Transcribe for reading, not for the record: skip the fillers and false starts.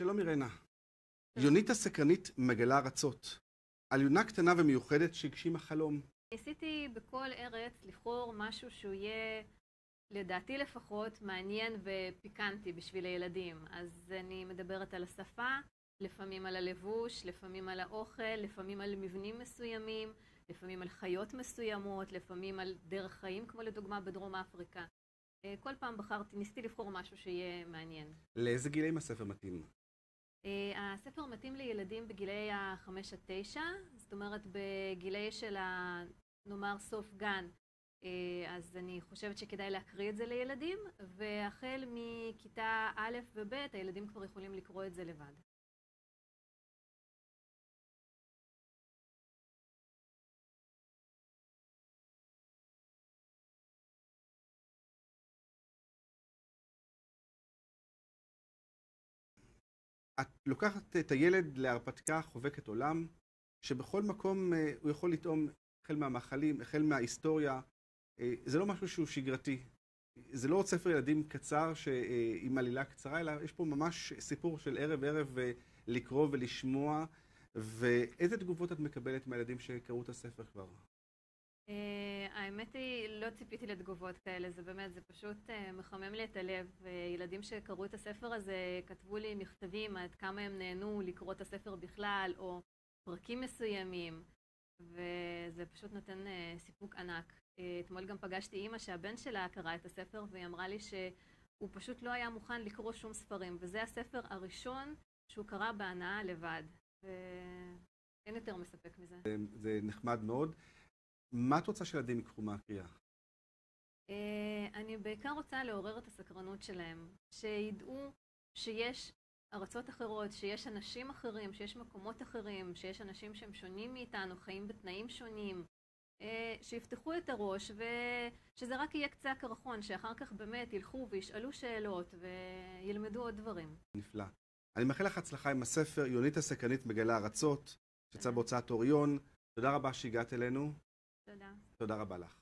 שלום אירנה. יונית הסקרנית מגלה ארצות. על יונה קטנה ומיוחדת שהגשימה חלום. ניסיתי בכל ארץ לבחור משהו שהוא יהיה, לדעתי לפחות, מעניין ופיקנטי בשביל הילדים. אז אני מדברת על השפה, לפעמים על הלבוש, לפעמים על האוכל, לפעמים על מבנים מסוימים, לפעמים על חיות מסוימות, לפעמים על דרך חיים, כמו לדוגמה בדרום אפריקה. כל פעם ניסיתי לבחור משהו שיהיה מעניין. לאיזה גילאים הספר מתאים? הספר מתאים לילדים בגילי ה5-9, זאת אומרת בגילי של נאמר סוף גן, אז אני חושבת שכדאי להקריא את זה לילדים, והחל מכיתה א' וב' הילדים כבר יכולים לקרוא את זה לבד. את לוקחת את הילד להרפתקה חובקת עולם, שבכל מקום הוא יכול לטעום החל מהמאכלים, החל מההיסטוריה. זה לא משהו שהוא שגרתי. זה לא עוד ספר ילדים קצר עם עלילה קצרה, אלא יש פה ממש סיפור של ערב לקרוא ולשמוע. ואיזה תגובות את מקבלת מהילדים שקראו את הספר כבר? האמת היא, לא ציפיתי לתגובות כאלה, זה באמת, זה פשוט מחמם לי את הלב. ילדים שקראו את הספר הזה כתבו לי מכתבים עד כמה הם נהנו לקרוא את הספר בכלל, או פרקים מסוימים, וזה פשוט נותן סיפוק ענק. אתמול גם פגשתי אימא שהבן שלה קרא את הספר, והיא אמרה לי שהוא פשוט לא היה מוכן לקרוא שום ספרים, וזה הספר הראשון שהוא קרא בהנאה לבד, ואין יותר מספק מזה. זה נחמד מאוד. מה את רוצה שילדים יקחו מהקריאה? אני בעיקר רוצה לעורר את הסקרנות שלהם, שידעו שיש ארצות אחרות, שיש אנשים אחרים, שיש מקומות אחרים, שיש אנשים שהם שונים מאיתנו, חיים בתנאים שונים, שיפתחו את הראש ושזה רק יהיה קצה הקרחון, שאחר כך באמת ילכו וישאלו שאלות וילמדו עוד דברים. נפלא. אני מאחל לך הצלחה עם הספר יונית הסקרנית מגלה ארצות, שיצא בהוצאת אוריון. תודה רבה שהגעת אלינו. תודה. תודה רבה לך.